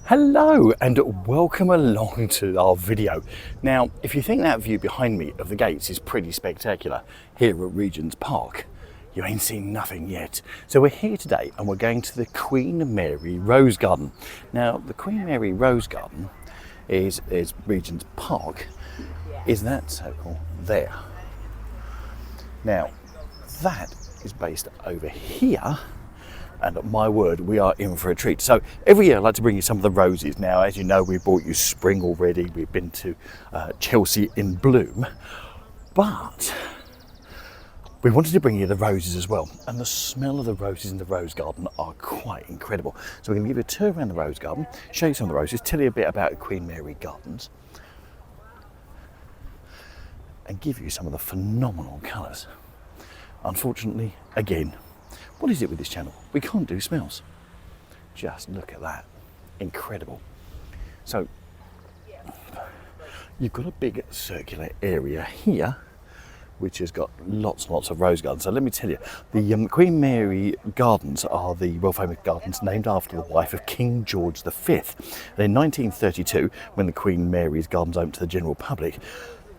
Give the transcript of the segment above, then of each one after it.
Hello and welcome along to our video. Now, if you think that view behind me of the gates is pretty spectacular here at Regents Park, you ain't seen nothing yet. So we're here today and we're going to the Queen Mary Rose Garden. Now, the Queen Mary Rose Garden is Regents Park, is that circle there. Now, that is based over here. And my word, we are in for a treat. So every year I like to bring you some of the roses. Now, as you know, we brought you spring already. We've been to Chelsea in bloom. But we wanted to bring you the roses as well. And the smell of the roses in the rose garden are quite incredible. So we're going to give you a tour around the rose garden, show you some of the roses, tell you a bit about Queen Mary Gardens, and give you some of the phenomenal colours. Unfortunately, again, what is it with this channel? We can't do smells. Just look at that. Incredible. So, you've got a big circular area here, which has got lots and lots of rose gardens. So let me tell you, the Queen Mary Gardens are the world famous gardens named after the wife of King George V. And in 1932, when the Queen Mary's Gardens opened to the general public,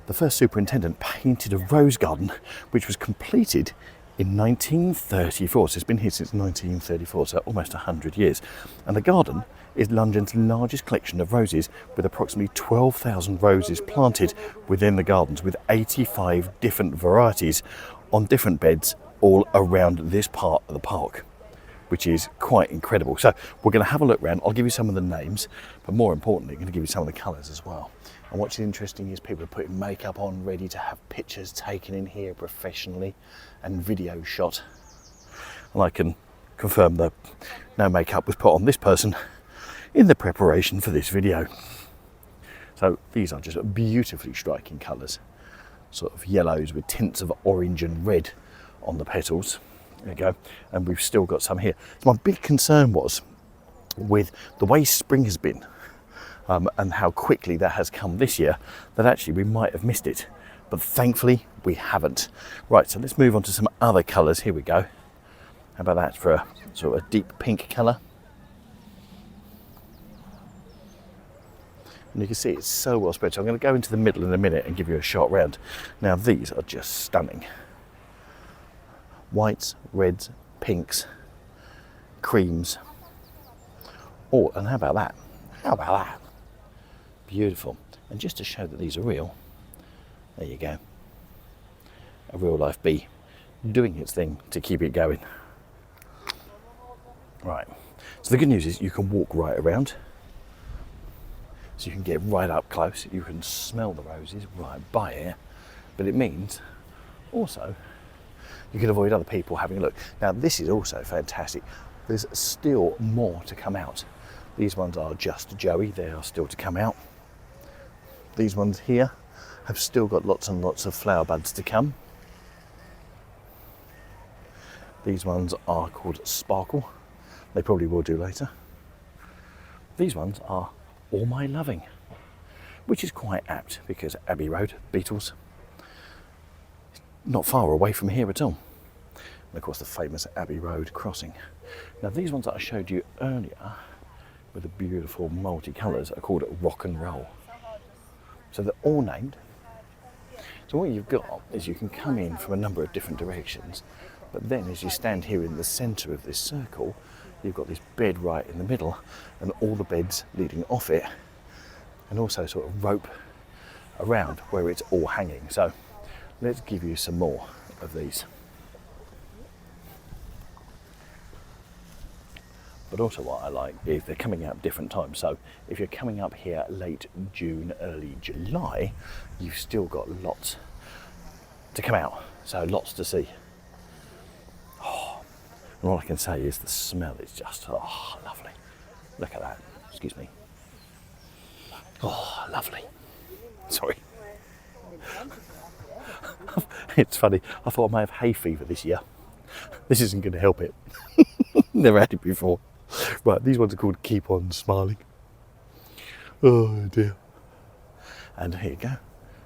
the first superintendent painted a rose garden, which was completed in 1934, so it's been here since 1934, so almost 100 years. And the garden is London's largest collection of roses, with approximately 12,000 roses planted within the gardens, with 85 different varieties on different beds all around this part of the park, which is quite incredible. So we're going to have a look around. I'll give you some of the names, but more importantly, I'm going to give you some of the colours as well. And what's interesting is people are putting makeup on, ready to have pictures taken in here professionally and video shot. And I can confirm that no makeup was put on this person in the preparation for this video. So these are just beautifully striking colours, sort of yellows with tints of orange and red on the petals. There you go. And we've still got some here. So my big concern was with the way spring has been, and how quickly that has come this year, that actually we might have missed it. But thankfully, we haven't. Right, so let's move on to some other colours. Here we go. How about that for a sort of a deep pink colour? And you can see it's so well spread. So I'm going to go into the middle in a minute and give you a shot round. Now, these are just stunning. Whites, reds, pinks, creams. Oh, and how about that? How about that? Beautiful. And just to show that these are real, there you go. A real life bee doing its thing to keep it going. Right. So the good news is you can walk right around. So you can get right up close. You can smell the roses right by here. But it means also you can avoid other people having a look. Now this is also fantastic. There's still more to come out. These ones are just Joey. They are still to come out. These ones here have still got lots and lots of flower buds to come. These ones are called Sparkle. They probably will do later. These ones are All My Loving, which is quite apt because Abbey Road, Beatles, not far away from here at all. And of course the famous Abbey Road crossing. Now these ones that I showed you earlier with the beautiful multicolours are called Rock and Roll. So they're all named. So what you've got is you can come in from a number of different directions, but then as you stand here in the centre of this circle, you've got this bed right in the middle and all the beds leading off it, and also sort of rope around where it's all hanging. So let's give you some more of these. But also what I like is they're coming out different times. So if you're coming up here late June, early July, you've still got lots to come out. So lots to see. Oh, and all I can say is the smell is just, oh, lovely. Look at that, excuse me. Oh, lovely. Sorry. It's funny, I thought I may have hay fever this year. This isn't going to help it. Never had it before. Right, these ones are called Keep On Smiling. Oh dear. And here you go.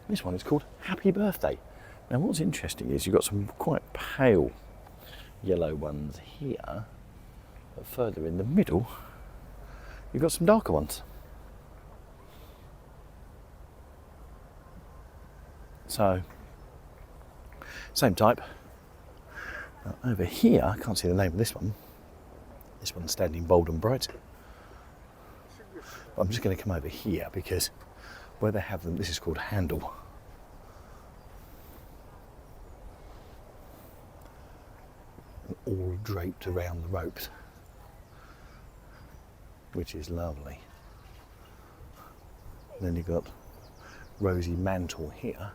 This one is called Happy Birthday. Now what's interesting is you've got some quite pale yellow ones here, but further in the middle you've got some darker ones. So, same type. Now, over here, I can't see the name of this one. This one's standing bold and bright. I'm just going to come over here because where they have them, this is called handle. And all draped around the ropes, which is lovely. And then you've got rosy mantle here.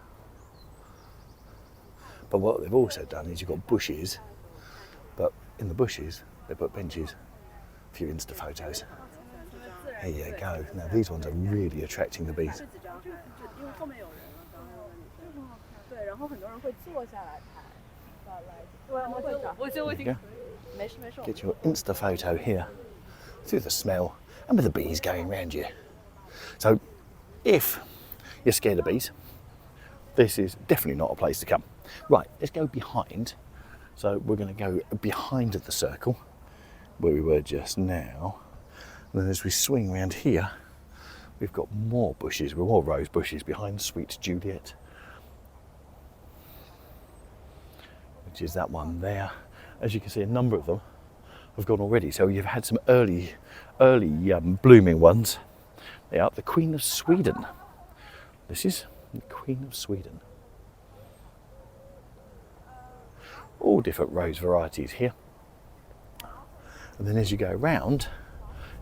But what they've also done is you've got bushes, but in the bushes they put benches for your Insta photos. There you go. Now these ones are really attracting the bees. Get your Insta photo here through the smell and with the bees going around you. So if you're scared of bees, this is definitely not a place to come. Right, let's go behind. So we're going to go behind the circle where we were just now. And then as we swing around here, we've got more bushes, more rose bushes behind Sweet Juliet, which is that one there. As you can see, a number of them have gone already. So you've had some early blooming ones. They are the Queen of Sweden. This is the Queen of Sweden. All different rose varieties here. And then as you go around,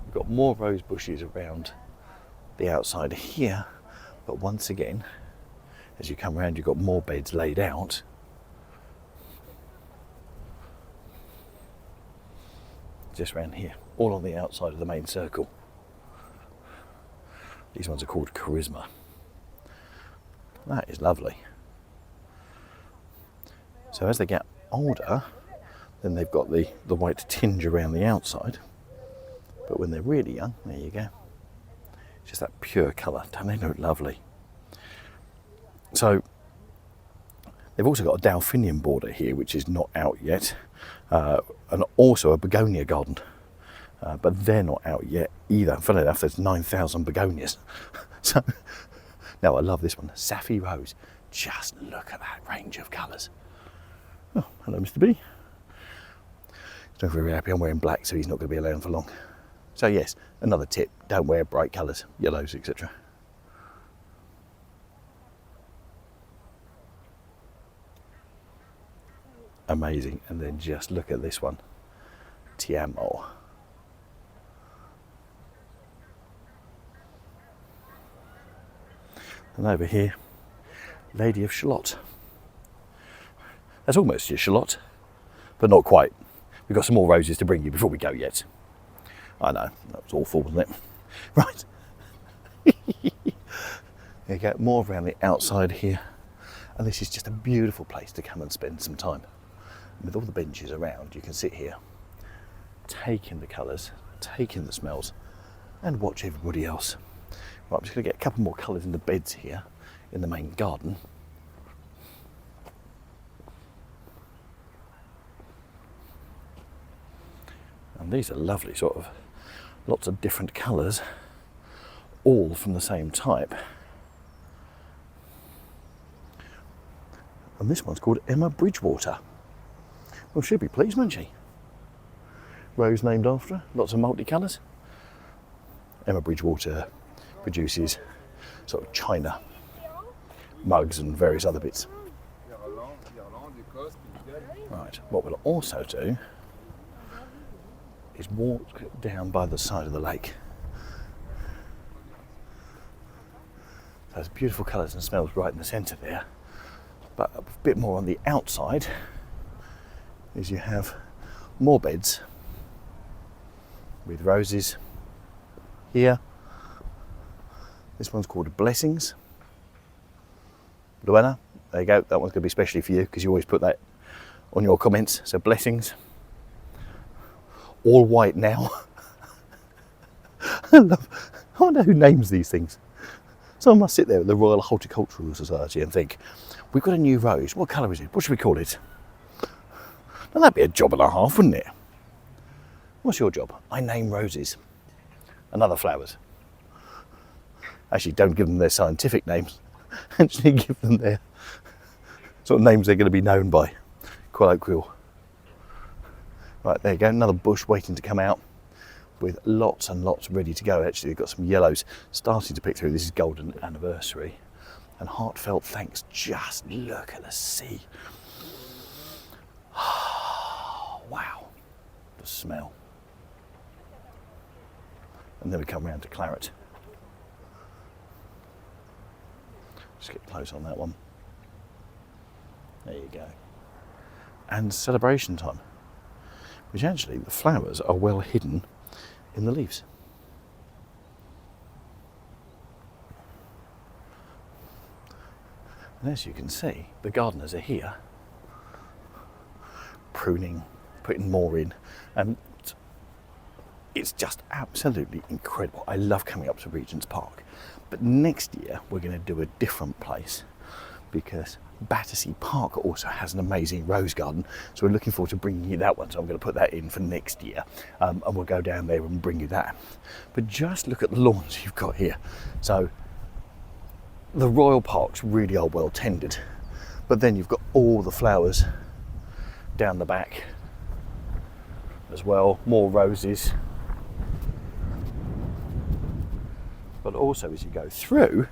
you've got more rose bushes around the outside here. But once again, as you come around, you've got more beds laid out. Just around here, all on the outside of the main circle. These ones are called Charisma. That is lovely. So as they get older, then they've got the white tinge around the outside. But when they're really young, there you go. Just that pure colour. Don't they look lovely? So they've also got a Delphinium border here, which is not out yet, and also a begonia garden. But they're not out yet either. Funnily enough, there's 9,000 begonias. So now I love this one, Saffy Rose. Just look at that range of colours. Oh, hello, Mr. B. He's not very happy I'm wearing black, so he's not going to be around for long. So yes, another tip, don't wear bright colours, yellows, etc. Amazing. And then just look at this one, Tiamo. And over here, Lady of Shalott. That's almost your Shalott, but not quite. We've got some more roses to bring you before we go yet. I know, that was awful, wasn't it? Right. There you go, more around the outside here. And this is just a beautiful place to come and spend some time. With all the benches around, you can sit here, take in the colours, take in the smells, and watch everybody else. Right, I'm just going to get a couple more colours in the beds here in the main garden. And these are lovely, sort of lots of different colours, all from the same type. And this one's called Emma Bridgewater. Well, she'll be pleased, won't she? Rose named after her, lots of multicolours. Emma Bridgewater produces sort of china mugs and various other bits. Right, what we'll also do is walk down by the side of the lake. There's beautiful colours and smells right in the centre there, but a bit more on the outside is you have more beds with roses here. This one's called Blessings. Luana, there you go, that one's going to be especially for you because you always put that on your comments. So Blessings, all white now. I wonder who names these things. Someone must sit there at the Royal Horticultural Society and think, we've got a new rose, what colour is it? What should we call it? Now that'd be a job and a half, wouldn't it? What's your job? I name roses. and other flowers. Actually, don't give them their scientific names. Actually, give them their sort of names they're going to be known by. Colloquial. Right, there you go. Another bush waiting to come out with lots and lots ready to go. Actually, they've got some yellows starting to pick through. This is golden anniversary. And heartfelt thanks. Just look at the sea. Wow. The smell. And then we come round to claret. Just get close on that one. There you go. And celebration time, which actually the flowers are well hidden in the leaves. And as you can see, the gardeners are here pruning, putting more in, and it's just absolutely incredible. I love coming up to Regents Park, but next year we're going to do a different place because Battersea Park also has an amazing rose garden, so we're looking forward to bringing you that one. So I'm going to put that in for next year, and we'll go down there and bring you that. But just look at the lawns you've got here. So the royal parks really are well tended, but then you've got all the flowers down the back as well, more roses. But also as you go through,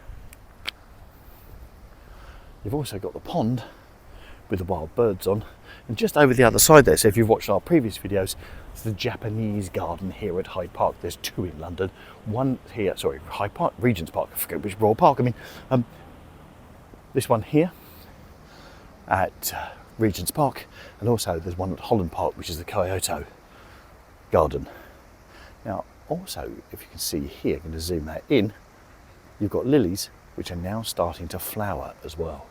you've also got the pond with the wild birds on, and just over the other side there, so if you've watched our previous videos, it's the Japanese garden here at Hyde Park. There's two in London, one here, sorry, Hyde Park, Regents Park, I forget which Royal Park, this one here at Regents Park, and also there's one at Holland Park, which is the Kyoto garden. Now also, if you can see here, I'm going to zoom that in, you've got lilies which are now starting to flower as well.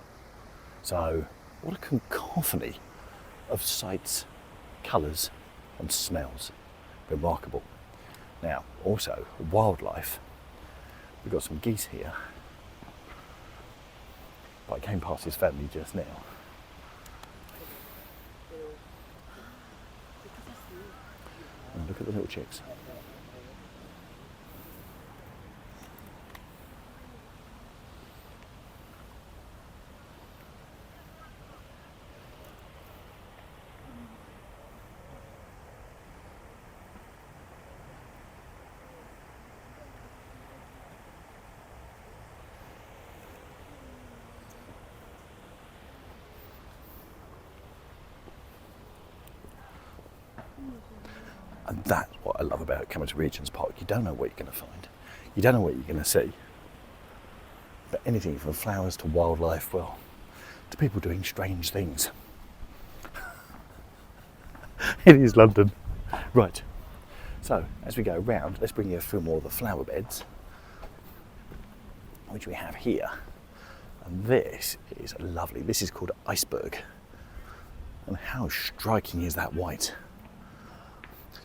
So what a cacophony of sights, colours and smells. Remarkable. Now also wildlife. We've got some geese here. I came past his family just now. And look at the little chicks. And that's what I love about coming to Regents Park. You don't know what you're going to find. You don't know what you're going to see. But anything from flowers to wildlife, well, to people doing strange things. It is London. Right. So, as we go around, let's bring you a few more of the flower beds, which we have here. And this is lovely. This is called Iceberg. And how striking is that white?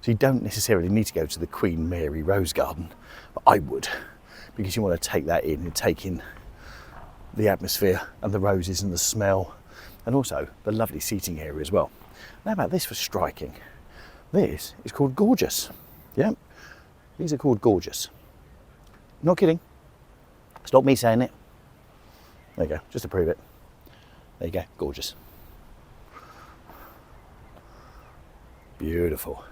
So you don't necessarily need to go to the Queen Mary Rose Garden, but I would, because you want to take that in and take in the atmosphere and the roses and the smell, and also the lovely seating area as well. Now about this for striking. This is called Gorgeous. Yeah, these are called Gorgeous. Not kidding. It's not me saying it. There you go, just to prove it. There you go, Gorgeous. Beautiful.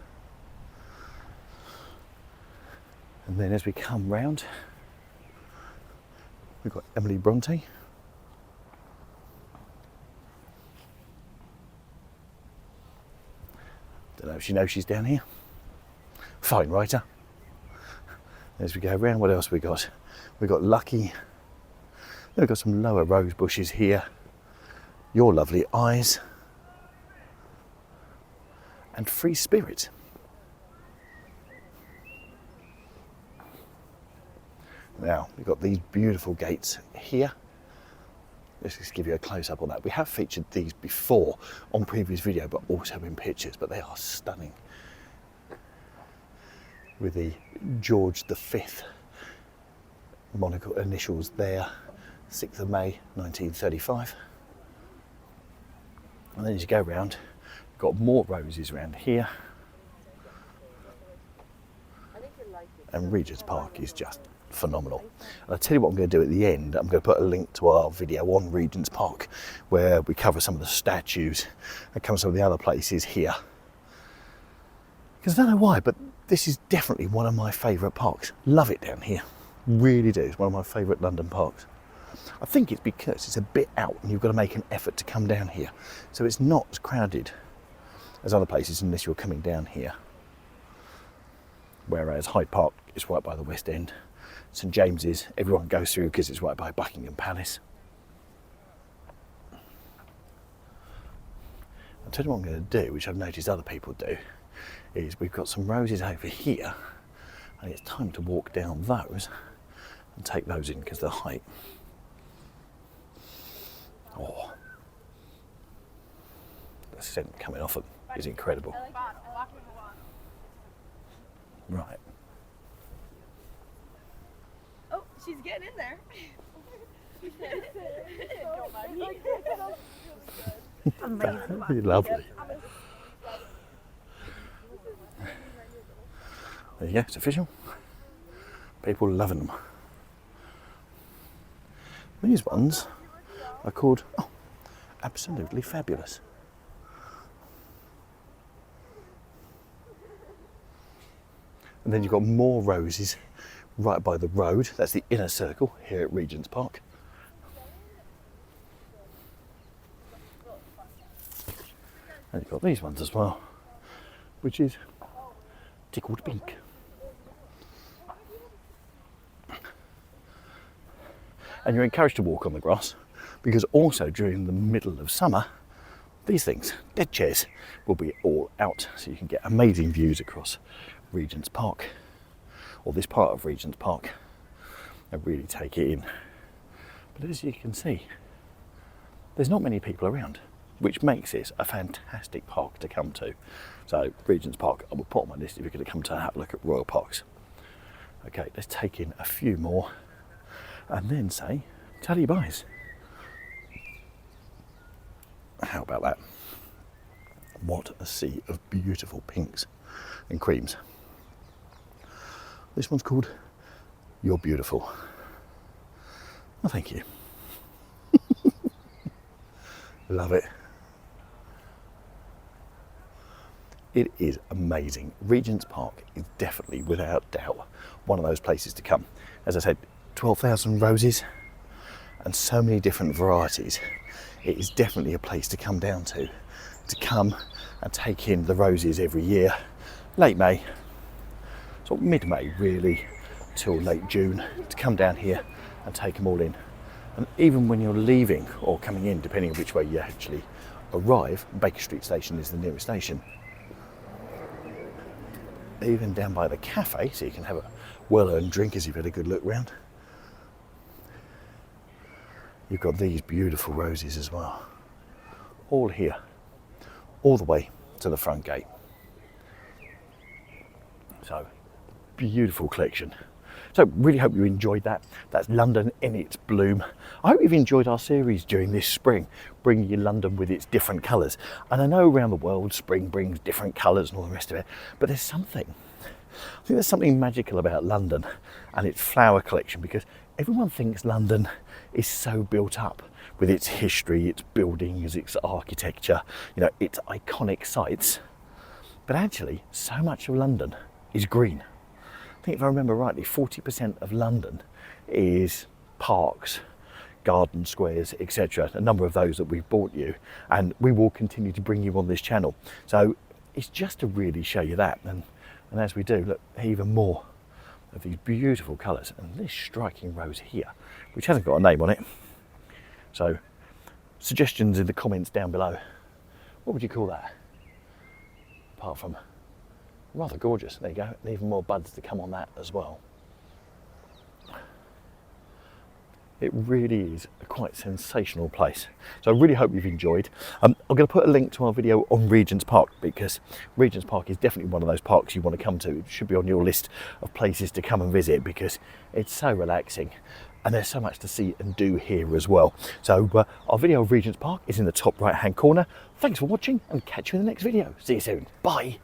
And then as we come round, we've got Emily Bronte. Don't know if she knows she's down here. Fine writer. As we go around, what else we got? We've got Lucky. Then we've got some lower rose bushes here. Your Lovely Eyes. And Free Spirit. Now, we've got these beautiful gates here. Let's just give you a close-up on that. We have featured these before on previous video, but also in pictures, but they are stunning. With the George V monocle initials there, 6th of May 1935. And then as you go around, you've got more roses around here. And Regents Park is just phenomenal. And I'll tell you what I'm going to do at the end. I'm going to put a link to our video on Regents Park where we cover some of the statues and cover some of the other places here. Because I don't know why, but this is definitely one of my favourite parks. Love it down here. Really do. It's one of my favourite London parks. I think it's because it's a bit out and you've got to make an effort to come down here. So it's not as crowded as other places unless you're coming down here. Whereas Hyde Park is right by the West End. St James's, everyone goes through because it's right by Buckingham Palace. I'll tell you what I'm going to do, which I've noticed other people do, is we've got some roses over here and it's time to walk down those and take those in because the height. Oh, the scent coming off them is incredible. Right. Oh, she's getting in there. Don't mind me. Amazing. Lovely. There you go, it's official. People loving them. These ones are called, oh, absolutely fabulous. And then you've got more roses right by the road. That's the inner circle here at Regents Park. And you've got these ones as well, which is tickled pink. And you're encouraged to walk on the grass because also during the middle of summer, these things, dead chairs, will be all out. So you can get amazing views across Regents Park, or this part of Regents Park, and really take it in. But as you can see, there's not many people around, which makes this a fantastic park to come to. So Regents Park, I will put on my list if you're going to come to have a look at Royal Parks. Okay, let's take in a few more and then say tally byes. How about that? What a sea of beautiful pinks and creams. This one's called You're Beautiful. Oh, thank you. Love it. It is amazing. Regents Park is definitely, without doubt, one of those places to come. As I said, 12,000 roses and so many different varieties. It is definitely a place to come down to come and take in the roses every year. Late May, sort of mid-May really, till late June, to come down here and take them all in. And even when you're leaving or coming in, depending on which way you actually arrive, Baker Street Station is the nearest station. Even down by the cafe, so you can have a well-earned drink as you've had a good look round. You've got these beautiful roses as well, all here, all the way to the front gate. So, beautiful collection. So, really hope you enjoyed that. That's London in its bloom. I hope you've enjoyed our series during this spring, bringing you London with its different colours. And I know around the world, spring brings different colours and all the rest of it, but there's something. I think there's something magical about London and its flower collection, because everyone thinks London is so built up with its history, its buildings, its architecture, you know, its iconic sites. But actually, so much of London is green. I think if I remember rightly, 40% of London is parks, garden squares, etc. A number of those that we've brought you, and we will continue to bring you on this channel. So it's just to really show you that. And as we do, look, even more of these beautiful colours, and this striking rose here, which hasn't got a name on it. So suggestions in the comments down below. What would you call that? Apart from rather gorgeous. There you go, and even more buds to come on that as well. It really is a quite sensational place. So I really hope you've enjoyed. I'm going to put a link to our video on Regents Park, because Regents Park is definitely one of those parks you want to come to. It should be on your list of places to come and visit, because it's so relaxing and there's so much to see and do here as well. So our video of Regents Park is in the top right hand corner. Thanks for watching, and catch you in the next video. See you soon. Bye.